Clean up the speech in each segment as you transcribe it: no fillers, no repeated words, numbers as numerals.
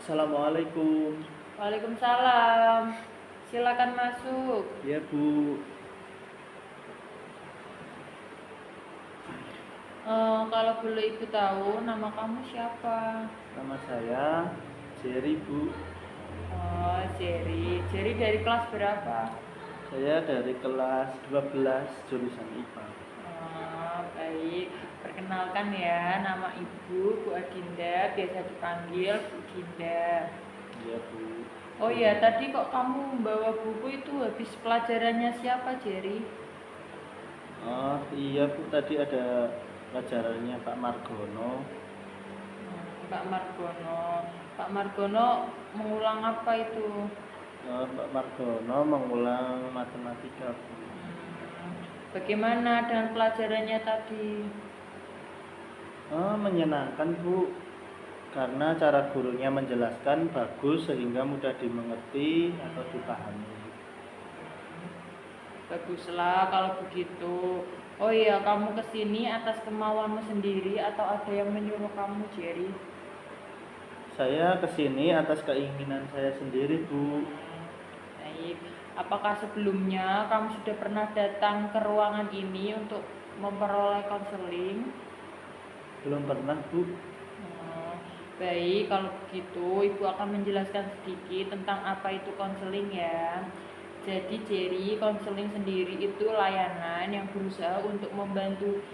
Assalamualaikum. Waalaikumsalam. Silakan masuk. Ya Bu, Kalau boleh Ibu tahu, nama kamu siapa? nama saya Jerry Bu. Oh, Jerry. Jerry dari kelas berapa? Saya dari kelas 12 jurusan IPA. Oh, baik. Perkenalkan ya, nama Ibu, Bu Adinda, biasa dipanggil Bu Dinda. Ya Bu. Oh ya, tadi kok kamu membawa buku itu habis pelajarannya siapa, Jerry? Oh iya Bu, tadi ada pelajarannya Pak Margono. Pak Margono. Pak Margono mengulang apa itu? Pak Margono mengulang matematika Bu. Bagaimana dengan pelajarannya tadi? Menyenangkan Bu, karena cara gurunya menjelaskan bagus sehingga mudah dimengerti atau dipahami. Baguslah kalau begitu. Oh iya, kamu kesini atas kemauanmu sendiri atau ada yang menyuruh kamu, Jerry? Saya kesini atas keinginan saya sendiri Bu. Baik. Apakah sebelumnya kamu sudah pernah datang ke ruangan ini untuk memperoleh konseling? Belum pernah Bu. Baik, kalau begitu Ibu akan menjelaskan sedikit tentang apa itu konseling ya. Jadi Jerry, konseling sendiri itu layanan yang berusaha untuk membantu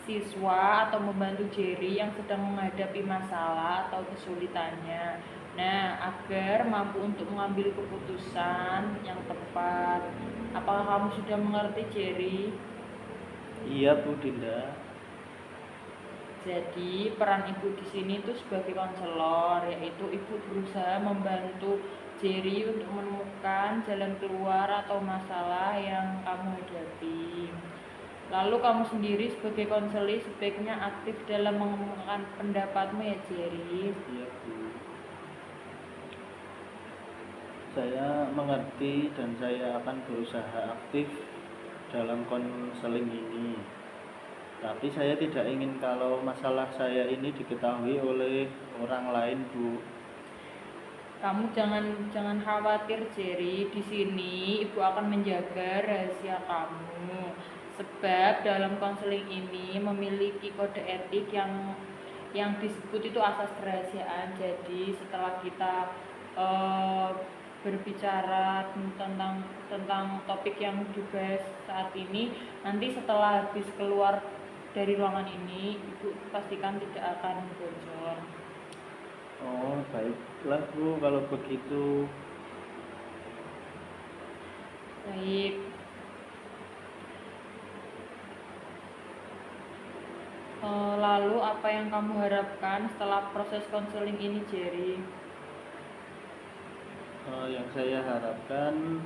siswa atau membantu Jerry yang sedang menghadapi masalah atau kesulitannya. Nah, agar mampu untuk mengambil keputusan yang tepat. Apakah kamu sudah mengerti, Jerry? Iya Bu Dinda. Jadi peran ibu di sini itu sebagai konselor, yaitu ibu berusaha membantu Jerry untuk menemukan jalan keluar atau masalah yang kamu hadapi. Lalu kamu sendiri sebagai konselor sebaiknya aktif dalam mengembangkan pendapatmu ya Jerry. Iya Bu. Saya mengerti dan saya akan berusaha aktif dalam konseling ini. Tapi saya tidak ingin kalau masalah saya ini diketahui oleh orang lain Bu. Kamu jangan khawatir Jerry, di sini ibu akan menjaga rahasia kamu. Sebab dalam konseling ini memiliki kode etik yang disebut itu asas kerahasiaan. Jadi setelah kita berbicara tentang topik yang dibahas saat ini, nanti setelah habis keluar dari ruangan ini, ibu pastikan tidak akan bocor. Oh baiklah Bu, kalau begitu. Baik. Lalu apa yang kamu harapkan setelah proses konseling ini, Jerry? Yang saya harapkan,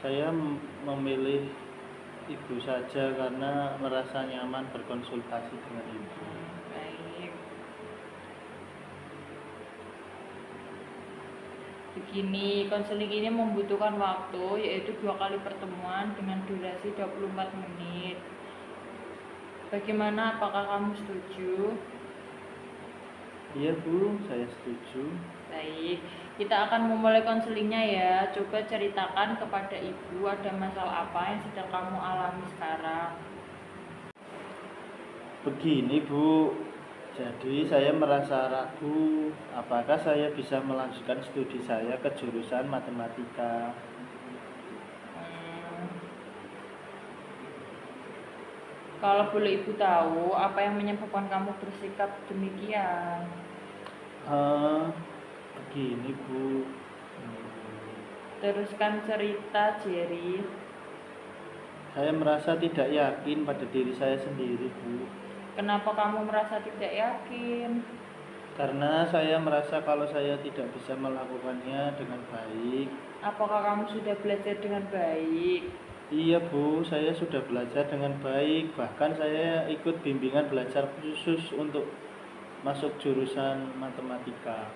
saya memilih ibu saja karena merasa nyaman berkonsultasi dengan ibu. Baik. Begini, konseling ini membutuhkan waktu, yaitu 2 kali pertemuan dengan durasi 24 menit. Bagaimana, apakah kamu setuju? Iya Bu, saya setuju. Baik, kita akan memulai konselingnya ya. Coba ceritakan kepada ibu ada masalah apa yang sedang kamu alami sekarang. Begini Bu, jadi saya merasa ragu apakah saya bisa melanjutkan studi saya ke jurusan matematika. Kalau boleh ibu tahu, apa yang menyebabkan kamu bersikap demikian? Begini Bu, Teruskan cerita, Jerry. saya merasa tidak yakin pada diri saya sendiri Bu. Kenapa kamu merasa tidak yakin? Karena saya merasa kalau saya tidak bisa melakukannya dengan baik. Apakah kamu sudah belajar dengan baik? Iya Bu, saya sudah belajar dengan baik. Bahkan saya ikut bimbingan belajar khusus untuk masuk jurusan matematika.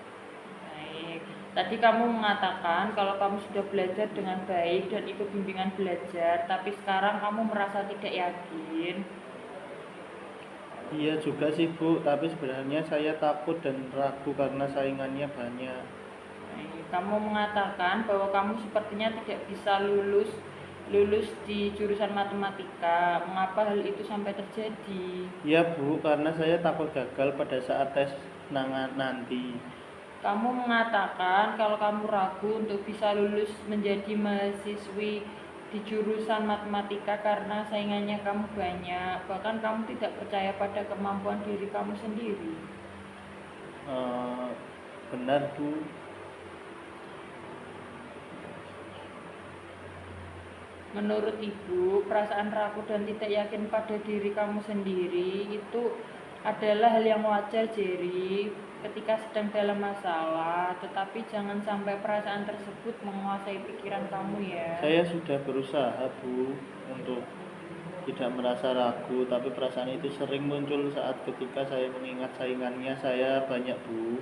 Baik. Tadi kamu mengatakan kalau kamu sudah belajar dengan baik dan ikut bimbingan belajar, tapi sekarang kamu merasa tidak yakin. Iya juga sih Bu, tapi sebenarnya saya takut dan ragu karena saingannya banyak. Kamu mengatakan bahwa kamu sepertinya tidak bisa lulus lulus di jurusan matematika. Mengapa hal itu sampai terjadi? Iya Bu, karena saya takut gagal pada saat tes nanti. Kamu mengatakan kalau kamu ragu untuk bisa lulus menjadi mahasiswi di jurusan matematika karena saingannya kamu banyak. Bahkan kamu tidak percaya pada kemampuan diri kamu sendiri. Benar Bu. Menurut Ibu, perasaan ragu dan tidak yakin pada diri kamu sendiri itu adalah hal yang wajar, Jerry, ketika sedang dalam masalah. Tetapi jangan sampai perasaan tersebut menguasai pikiran kamu ya. Saya sudah berusaha Bu untuk tidak merasa ragu, tapi perasaan itu sering muncul saat ketika saya mengingat saingannya saya banyak Bu.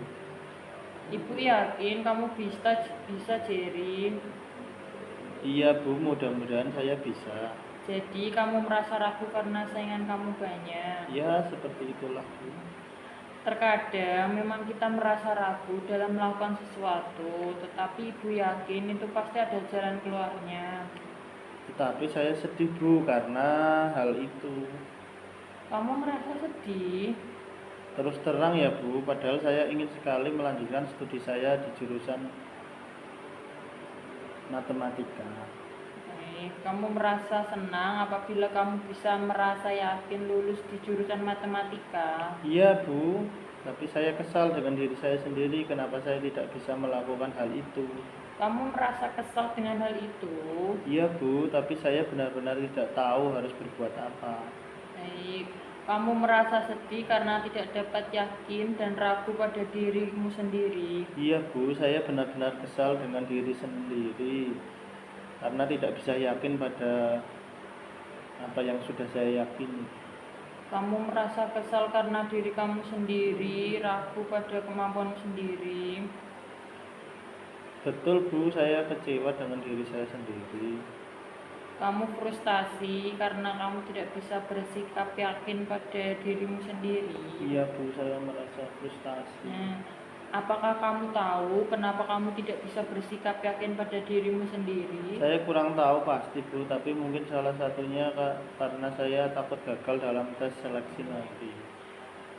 Ibu yakin kamu bisa Jerry? Iya Bu, mudah-mudahan saya bisa. Jadi kamu merasa ragu karena saingan kamu banyak. Ya seperti itulah Bu. Terkadang memang kita merasa ragu dalam melakukan sesuatu, tetapi Ibu yakin itu pasti ada jalan keluarnya. Tetapi saya sedih Bu karena hal itu. Kamu merasa sedih? Terus terang ya Bu, padahal saya ingin sekali melanjutkan studi saya di jurusan matematika. Kamu merasa senang apabila kamu bisa merasa yakin lulus di jurusan matematika? Iya Bu, tapi saya kesal dengan diri saya sendiri kenapa saya tidak bisa melakukan hal itu. Kamu merasa kesal dengan hal itu? Iya Bu, tapi saya benar-benar tidak tahu harus berbuat apa. Baik, kamu merasa sedih karena tidak dapat yakin dan ragu pada dirimu sendiri? Iya Bu, saya benar-benar kesal dengan diri sendiri karena tidak bisa yakin pada apa yang sudah saya yakini. Kamu merasa kesal karena diri kamu sendiri, ragu pada kemampuanmu sendiri? Betul Bu, saya kecewa dengan diri saya sendiri. Kamu frustasi karena kamu tidak bisa bersikap yakin pada dirimu sendiri? Iya Bu, saya merasa frustasi. Apakah kamu tahu kenapa kamu tidak bisa bersikap yakin pada dirimu sendiri? Saya kurang tahu pasti Bu, tapi mungkin salah satunya karena saya takut gagal dalam tes seleksi nanti.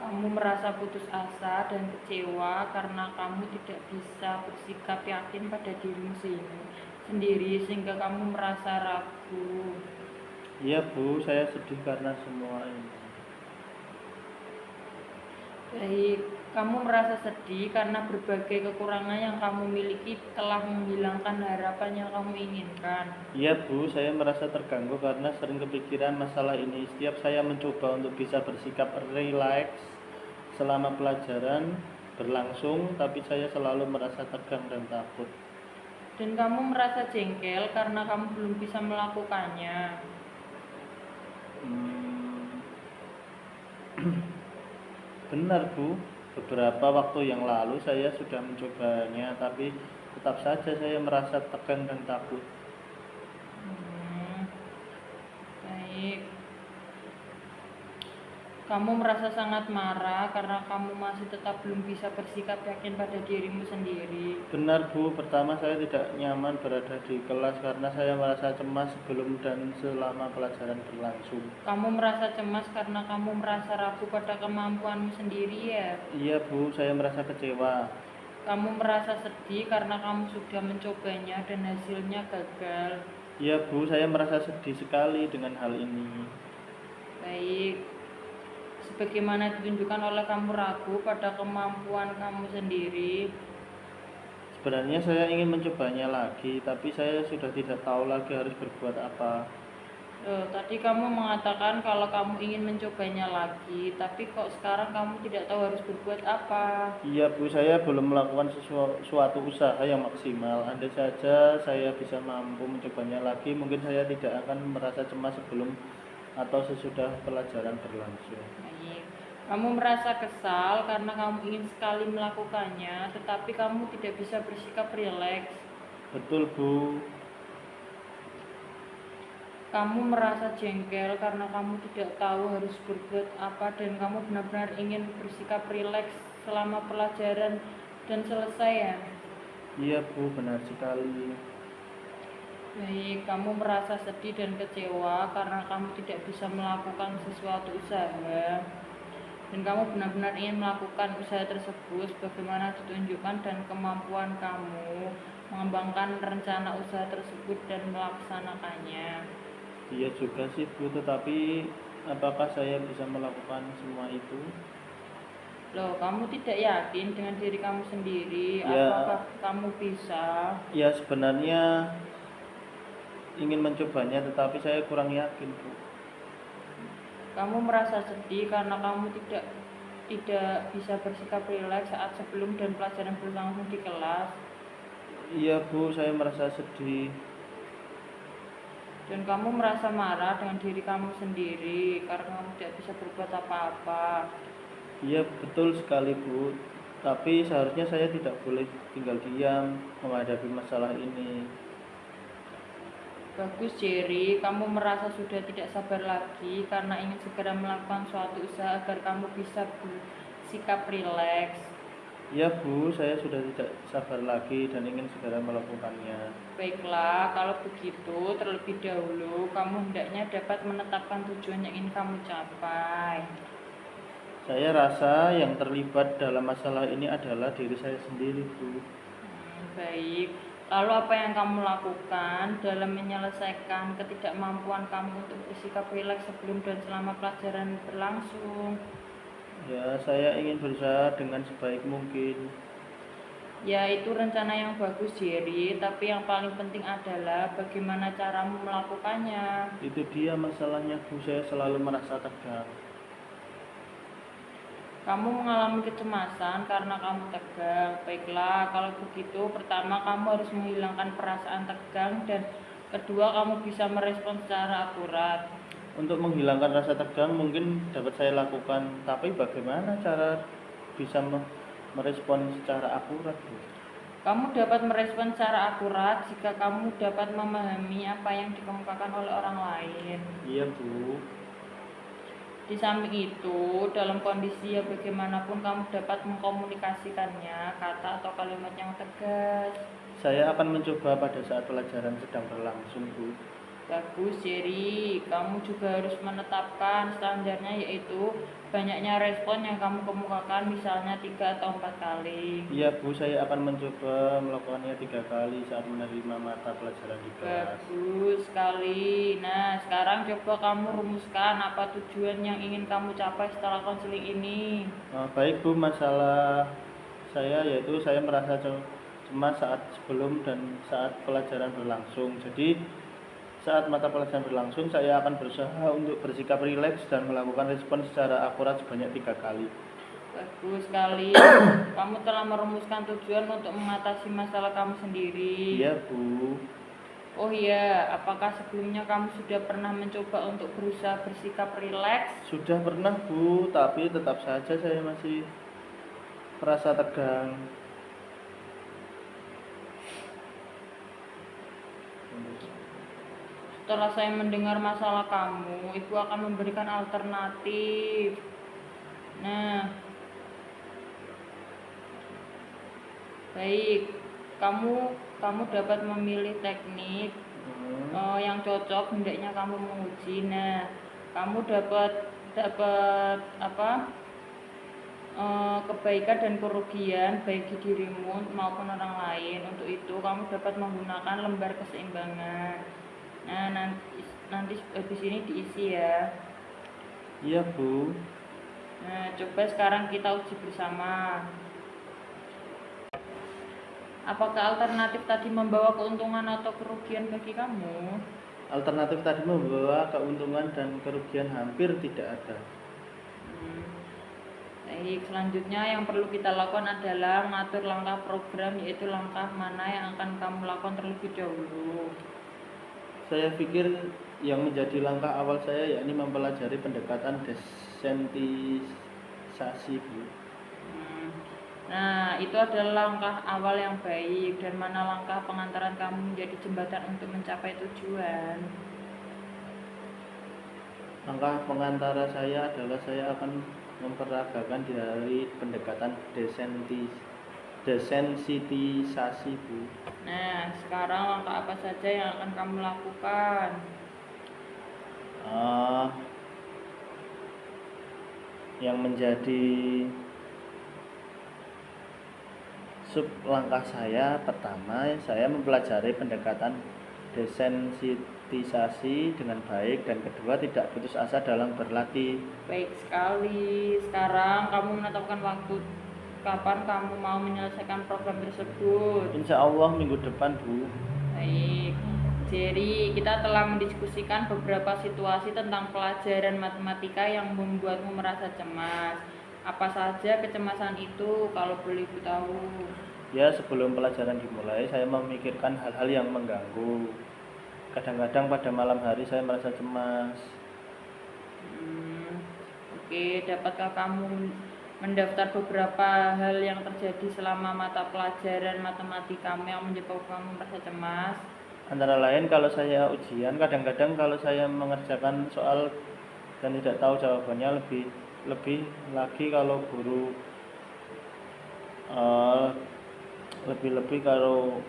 Kamu merasa putus asa dan kecewa karena kamu tidak bisa bersikap yakin pada dirimu sendiri sehingga kamu merasa ragu. Iya Bu, saya sedih karena semua ini. Baik, kamu merasa sedih karena berbagai kekurangan yang kamu miliki telah menghilangkan harapan yang kamu inginkan. Iya Bu, saya merasa terganggu karena sering kepikiran masalah ini. Setiap saya mencoba untuk bisa bersikap rileks selama pelajaran berlangsung, tapi saya selalu merasa tegang dan takut. Dan kamu merasa jengkel karena kamu belum bisa melakukannya. Benar Bu, beberapa waktu yang lalu saya sudah mencobanya, tapi tetap saja saya merasa tegang dan takut. Baik. Kamu merasa sangat marah karena kamu masih tetap belum bisa bersikap yakin pada dirimu sendiri. Benar Bu, pertama saya tidak nyaman berada di kelas karena saya merasa cemas sebelum dan selama pelajaran berlangsung. Kamu merasa cemas karena kamu merasa ragu pada kemampuanmu sendiri ya? Iya Bu, saya merasa kecewa. Kamu merasa sedih karena kamu sudah mencobanya dan hasilnya gagal. Iya Bu, saya merasa sedih sekali dengan hal ini. Baik. Sebagaimana ditunjukkan oleh kamu ragu pada kemampuan kamu sendiri. Sebenarnya saya ingin mencobanya lagi, tapi saya sudah tidak tahu lagi harus berbuat apa. Tadi kamu mengatakan kalau kamu ingin mencobanya lagi, tapi kok sekarang kamu tidak tahu harus berbuat apa? Iya Bu, saya belum melakukan suatu usaha yang maksimal. Andai saja saya bisa mampu mencobanya lagi, mungkin saya tidak akan merasa cemas sebelum atau sesudah pelajaran berlangsung. Baik. Kamu merasa kesal karena kamu ingin sekali melakukannya, tetapi kamu tidak bisa bersikap rileks. Betul Bu. Kamu merasa jengkel karena kamu tidak tahu harus berbuat apa dan kamu benar-benar ingin bersikap rileks selama pelajaran dan selesai ya. Iya Bu, benar sekali. Baik, kamu merasa sedih dan kecewa karena kamu tidak bisa melakukan sesuatu usaha dan kamu benar-benar ingin melakukan usaha tersebut sebagaimana ditunjukkan dan kemampuan kamu mengembangkan rencana usaha tersebut dan melaksanakannya. Iya juga sih Bu, tetapi apakah saya bisa melakukan semua itu? Loh, kamu tidak yakin dengan diri kamu sendiri? Ya, Apakah kamu bisa? ya sebenarnya ingin mencobanya, tetapi saya kurang yakin Bu. Kamu merasa sedih karena kamu tidak bisa bersikap rileks saat sebelum dan pelajaran berlangsung di kelas. Iya Bu, saya merasa sedih. Dan kamu merasa marah dengan diri kamu sendiri karena kamu tidak bisa berbuat apa-apa. Iya betul sekali Bu, tapi seharusnya saya tidak boleh tinggal diam menghadapi masalah ini. Bagus Jerry, kamu merasa sudah tidak sabar lagi karena ingin segera melakukan suatu usaha agar kamu bisa bersikap rileks. Iya Bu, saya sudah tidak sabar lagi dan ingin segera melakukannya. Baiklah, kalau begitu terlebih dahulu kamu hendaknya dapat menetapkan tujuan yang ingin kamu capai. Saya rasa yang terlibat dalam masalah ini adalah diri saya sendiri Bu. Baik, lalu apa yang kamu lakukan dalam menyelesaikan ketidakmampuan kamu untuk bersikap rileks sebelum dan selama pelajaran berlangsung? Ya, saya ingin berusaha dengan sebaik mungkin. Ya, itu rencana yang bagus Jerry, tapi yang paling penting adalah bagaimana caramu melakukannya. Itu dia masalahnya Bu, saya selalu merasa tegang. Kamu mengalami kecemasan karena kamu tegang. Baiklah, kalau begitu pertama kamu harus menghilangkan perasaan tegang dan kedua kamu bisa merespon secara akurat. Untuk menghilangkan rasa tegang mungkin dapat saya lakukan, tapi bagaimana cara bisa merespon secara akurat Bu? Kamu dapat merespon secara akurat jika kamu dapat memahami apa yang dikemukakan oleh orang lain. Iya Bu. Di samping itu, dalam kondisi yang bagaimanapun kamu dapat mengkomunikasikannya, kata atau kalimat yang tegas. Saya akan mencoba pada saat pelajaran sedang berlangsung Bu. Bagus, Jerry. Kamu juga harus menetapkan standarnya, yaitu banyaknya respon yang kamu kemukakan, misalnya 3 atau 4 kali. Iya Bu, saya akan mencoba melakukannya 3 kali saat menerima mata pelajaran di kelas. Bagus sekali. Nah, sekarang coba kamu rumuskan apa tujuan yang ingin kamu capai setelah konseling ini. Baik Bu, masalah saya yaitu saya merasa cemas saat sebelum dan saat pelajaran berlangsung. Jadi saat mata pelajaran berlangsung, saya akan berusaha untuk bersikap rileks dan melakukan respon secara akurat sebanyak 3 kali. Bagus sekali. Kamu telah merumuskan tujuan untuk mengatasi masalah kamu sendiri. Iya Bu. Oh iya, apakah sebelumnya kamu sudah pernah mencoba untuk berusaha bersikap rileks? Sudah pernah Bu, tapi tetap saja saya masih merasa tegang. Setelah saya mendengar masalah kamu, ibu akan memberikan alternatif. Nah, baik, kamu dapat memilih teknik yang cocok hendaknya kamu menguji. Nah, kamu dapat apa? Kebaikan dan kerugian baik di dirimu maupun orang lain. Untuk itu kamu dapat menggunakan lembar keseimbangan. Nah, nanti habis ini diisi ya. Iya Bu. Nah, coba sekarang kita uji bersama. Apakah alternatif tadi membawa keuntungan atau kerugian bagi kamu? Alternatif tadi membawa keuntungan dan kerugian hampir tidak ada. Baik, selanjutnya yang perlu kita lakukan adalah mengatur langkah program, yaitu langkah mana yang akan kamu lakukan terlebih dahulu. Saya pikir yang menjadi langkah awal saya yakni mempelajari pendekatan desensitisasi Bu. Nah, itu adalah langkah awal yang baik. Dan mana langkah pengantaran kamu menjadi jembatan untuk mencapai tujuan? Langkah pengantara saya adalah saya akan memperagakan dari pendekatan desensitisasi, Bu. Nah, sekarang langkah apa saja yang akan kamu lakukan? Ah, yang menjadi sub langkah saya pertama, saya mempelajari pendekatan desensitisasi dengan baik, dan kedua tidak putus asa dalam berlatih. Baik sekali. Sekarang kamu menetapkan waktu kapan kamu mau menyelesaikan program tersebut. Insya Allah minggu depan, Bu. Baik. Jadi, kita telah mendiskusikan beberapa situasi tentang pelajaran matematika yang membuatmu merasa cemas. Apa saja kecemasan itu kalau boleh Ibu tahu? Ya, sebelum pelajaran dimulai, saya memikirkan hal-hal yang mengganggu. Kadang-kadang pada malam hari saya merasa cemas. Oke, dapatkah kamu mendaftar beberapa hal yang terjadi selama mata pelajaran matematikamu yang menyebabkan kamu merasa cemas? Antara lain, kalau saya ujian, kadang-kadang kalau saya mengerjakan soal dan tidak tahu jawabannya, lebih lagi kalau guru lebih-lebih kalau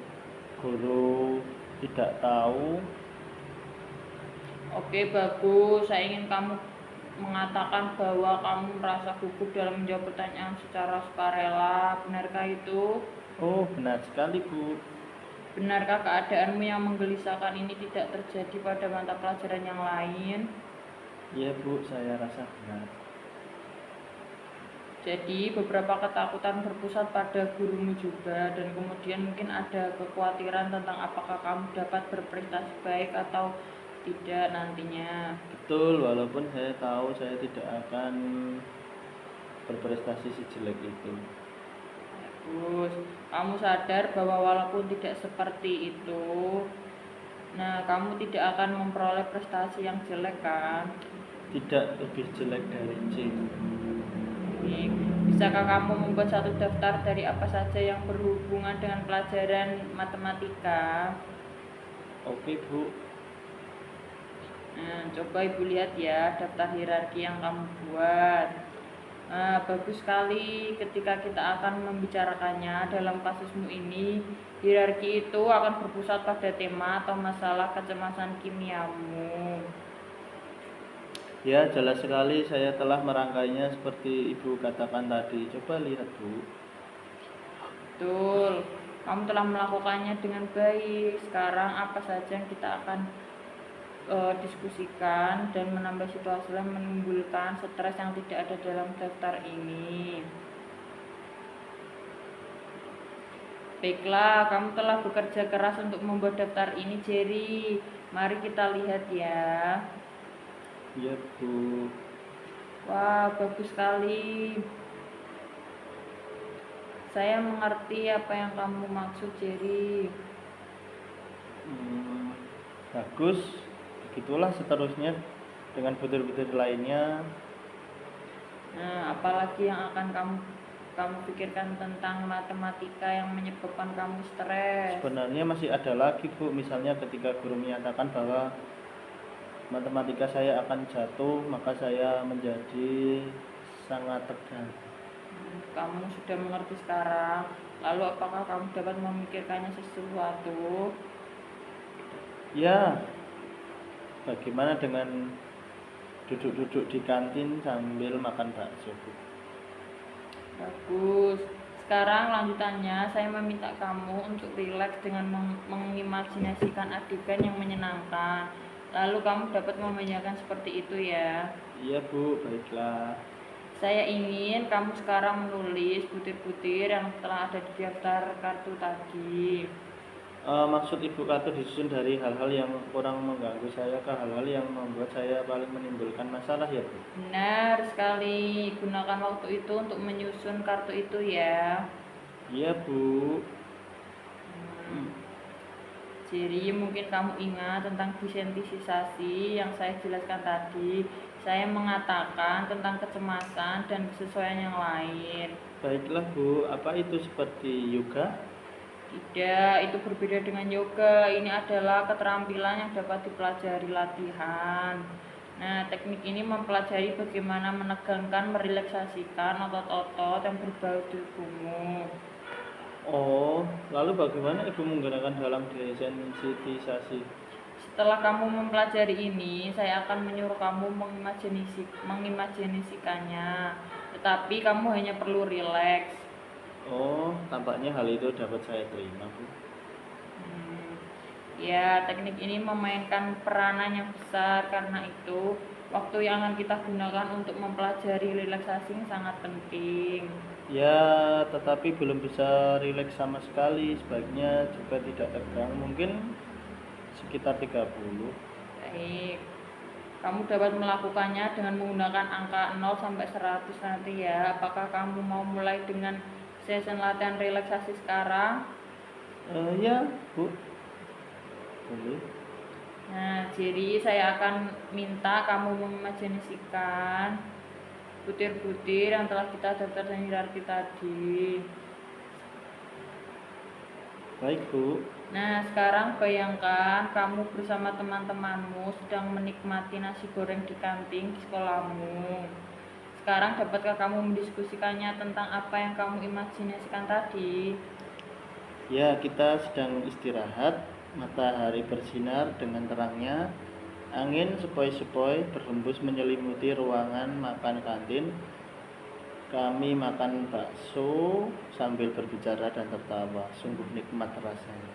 guru tidak tahu. Oke, bagus. Saya ingin kamu mengatakan bahwa kamu merasa gugup dalam menjawab pertanyaan secara sukarela. Benarkah itu? Oh, benar sekali, Bu. Benarkah keadaanmu yang menggelisahkan ini tidak terjadi pada mata pelajaran yang lain? Iya, Bu, saya rasa benar. Jadi beberapa ketakutan berpusat pada gurumu juga, dan kemudian mungkin ada kekhawatiran tentang apakah kamu dapat berprestasi baik atau tidak nantinya. Betul, walaupun saya tahu saya tidak akan berprestasi sejelek itu. Terus kamu sadar bahwa walaupun tidak seperti itu, nah kamu tidak akan memperoleh prestasi yang jelek kan? Tidak lebih jelek dari C. Baik. Bisakah kamu membuat satu daftar dari apa saja yang berhubungan dengan pelajaran matematika? Oke, Bu. Nah, coba Ibu lihat ya daftar hierarki yang kamu buat. Nah, bagus sekali ketika kita akan membicarakannya. Dalam kasusmu ini, hierarki itu akan berpusat pada tema atau masalah kecemasan kimiamu. Ya, jelas sekali saya telah merangkainya seperti Ibu katakan tadi. Coba lihat, Bu. Betul, kamu telah melakukannya dengan baik. Sekarang apa saja yang kita akan diskusikan dan menambah situasi yang menimbulkan stres yang tidak ada dalam daftar ini. Baiklah, kamu telah bekerja keras untuk membuat daftar ini, Jerry. Mari kita lihat ya. Iya, Bu. Wah, bagus sekali. Saya mengerti apa yang kamu maksud, Jerry. Bagus. Begitulah seterusnya dengan butir-butir lainnya. Nah, apalagi yang akan kamu pikirkan tentang matematika yang menyebabkan kamu stres? Sebenarnya masih ada lagi, Bu. Misalnya ketika guru menyatakan bahwa matematika saya akan jatuh, maka saya menjadi sangat tegang. Kamu sudah mengerti sekarang. Lalu apakah kamu dapat memikirkannya sesuatu? Ya, bagaimana dengan duduk-duduk di kantin sambil makan bakso, Bu? Bagus. Sekarang lanjutannya saya meminta kamu untuk rileks dengan mengimajinasikan adegan yang menyenangkan. Lalu kamu dapat membayangkan seperti itu ya. Iya, Bu, baiklah. Saya ingin kamu sekarang menulis butir-butir yang telah ada di daftar kartu tadi. Maksud Ibu Katu disusun dari hal-hal yang kurang mengganggu saya ke hal-hal yang membuat saya paling menimbulkan masalah, ya, Bu? Benar sekali. Gunakan waktu itu untuk menyusun kartu itu ya. Iya, Bu. Jadi mungkin kamu ingat tentang desensitisasi yang saya jelaskan tadi. Saya mengatakan tentang kecemasan dan kesesuaian yang lain. Baiklah, Bu. Apa itu seperti yoga? Tidak, itu berbeda dengan yoga. Ini adalah keterampilan yang dapat dipelajari latihan. Nah, teknik ini mempelajari bagaimana menegangkan, merelaksasikan otot-otot yang berbau di tubuhmu. Oh, lalu bagaimana Ibu menggunakan dalam desensitisasi? Setelah kamu mempelajari ini, saya akan menyuruh kamu mengimajinasikannya. Tetapi kamu hanya perlu rileks. Oh, tampaknya hal itu dapat saya terima, Bu. Ya, teknik ini memainkan peranan yang besar, karena itu waktu yang akan kita gunakan untuk mempelajari relaksasi sangat penting. Ya, tetapi belum bisa rileks sama sekali. Sebaiknya juga tidak tegang. Mungkin sekitar 30. Baik. Kamu dapat melakukannya dengan menggunakan angka 0 sampai 100 nanti ya. Apakah kamu mau mulai dengan session latihan relaksasi sekarang? Ya, Bu. Boleh. Nah, jadi saya akan minta kamu mengimajinasikan butir-butir yang telah kita daftar hierarki tadi. Baik, Bu. Nah, sekarang bayangkan kamu bersama teman-temanmu sedang menikmati nasi goreng di kantin di sekolahmu. Sekarang dapatkah kamu mendiskusikannya tentang apa yang kamu imajinasikan tadi? Ya, kita sedang istirahat. Matahari bersinar dengan terangnya. Angin sepoi-sepoi berhembus menyelimuti ruangan makan kantin. Kami makan bakso sambil berbicara dan tertawa. Sungguh nikmat rasanya.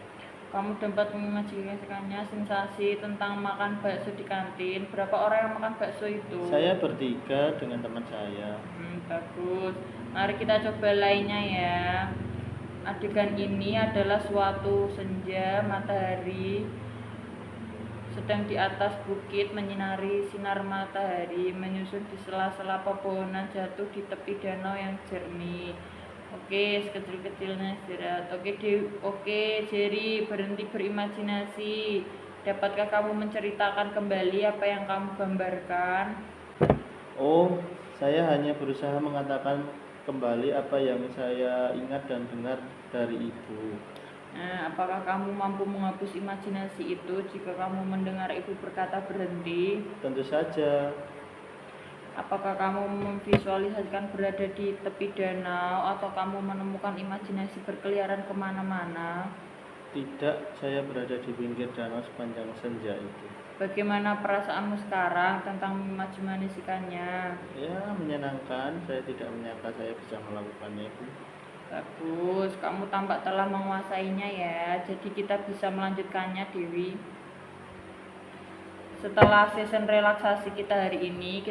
Kamu dapat mengimajinasikannya sensasi tentang makan bakso di kantin. Berapa orang yang makan bakso itu? Saya bertiga dengan teman saya. Bagus. Mari kita coba lainnya ya. Adegan ini adalah suatu senja, matahari sedang di atas bukit menyinari sinar matahari menyusun di sela-sela pepohonan jatuh di tepi danau yang jernih. Oke, sekecil-kecilnya istirahat. Oke, Jerry, berhenti berimajinasi. Dapatkah kamu menceritakan kembali apa yang kamu gambarkan? Oh, saya hanya berusaha mengatakan kembali apa yang saya ingat dan dengar dari Ibu. Nah, apakah kamu mampu menghapus imajinasi itu jika kamu mendengar ibu berkata berhenti? Tentu saja. Apakah kamu memvisualisasikan berada di tepi danau atau kamu menemukan imajinasi berkeliaran kemana-mana? Tidak, saya berada di pinggir danau sepanjang senja itu. Bagaimana perasaanmu sekarang tentang mengimajinasikannya? Ya, menyenangkan. Saya tidak menyangka saya bisa melakukannya, Bu. Bagus, kamu tampak telah menguasainya ya. Jadi kita bisa melanjutkannya, Dewi. Setelah session relaksasi kita hari ini,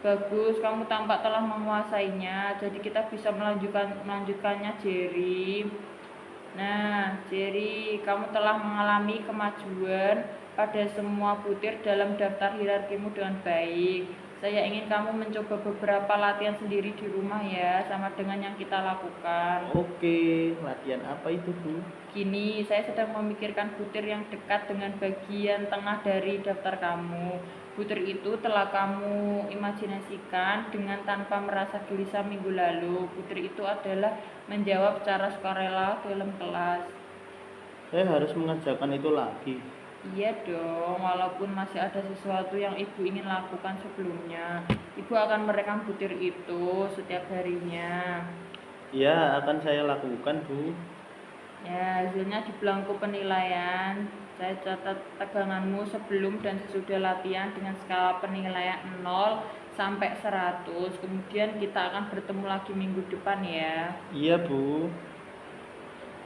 bagus, kamu tampak telah menguasainya. Jadi kita bisa melanjutkannya, Jerry. Nah, Jerry, kamu telah mengalami kemajuan pada semua butir dalam daftar hierarkimu dengan baik. Saya ingin kamu mencoba beberapa latihan sendiri di rumah ya, sama dengan yang kita lakukan. Oke, latihan apa itu, Bu? Gini, saya sedang memikirkan butir yang dekat dengan bagian tengah dari daftar kamu. Butir itu telah kamu imajinasikan dengan tanpa merasa gelisah minggu lalu. Butir itu adalah menjawab secara sukarela dalam kelas. Saya harus mengerjakan itu lagi. Iya dong, walaupun masih ada sesuatu yang ibu ingin lakukan sebelumnya. Ibu akan merekam butir itu setiap harinya. Ya, akan saya lakukan, Bu. Ya, hasilnya di belangko penilaian. Saya catat teganganmu sebelum dan sesudah latihan dengan skala penilaian 0 sampai 100. Kemudian kita akan bertemu lagi minggu depan ya. Iya, Bu.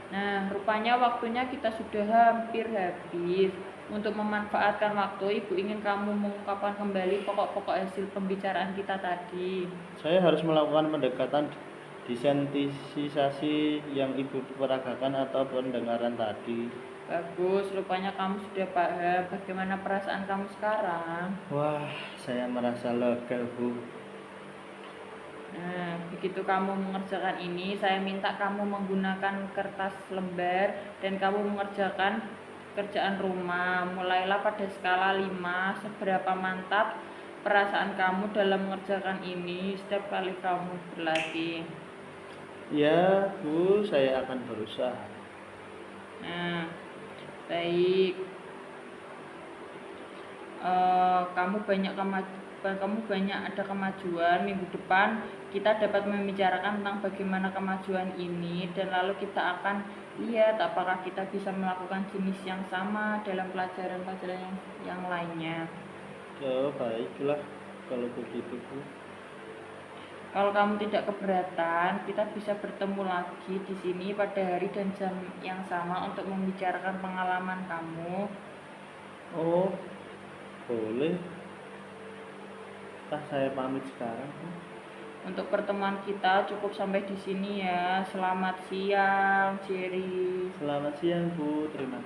Nah, rupanya waktunya kita sudah hampir habis. Untuk memanfaatkan waktu, Ibu ingin kamu mengungkapkan kembali pokok-pokok hasil pembicaraan kita tadi. Saya harus melakukan pendekatan desensitisasi yang Ibu peragakan atau pendengaran tadi. Bagus, rupanya kamu sudah paham. Bagaimana perasaan kamu sekarang? Wah, saya merasa lega, Bu. Nah, begitu kamu mengerjakan ini, saya minta kamu menggunakan kertas lembar dan kamu mengerjakan kerjaan rumah. Mulailah pada skala 5, seberapa mantap perasaan kamu dalam mengerjakan ini setiap kali kamu berlatih. Ya, Bu, saya akan berusaha. Nah, baik. kamu banyak ada kemajuan. Minggu depan kita dapat membicarakan tentang bagaimana kemajuan ini, dan lalu kita akan lihat apakah kita bisa melakukan jenis yang sama dalam pelajaran-pelajaran yang lainnya. Ya, baiklah kalau begitu, Bu. Kalau kamu tidak keberatan, kita bisa bertemu lagi di sini pada hari dan jam yang sama untuk membicarakan pengalaman kamu. Oh, boleh. Saya pamit sekarang, Bu. Untuk pertemuan kita cukup sampai di sini ya. Selamat siang, Jerry. Selamat siang, Bu. Terima kasih.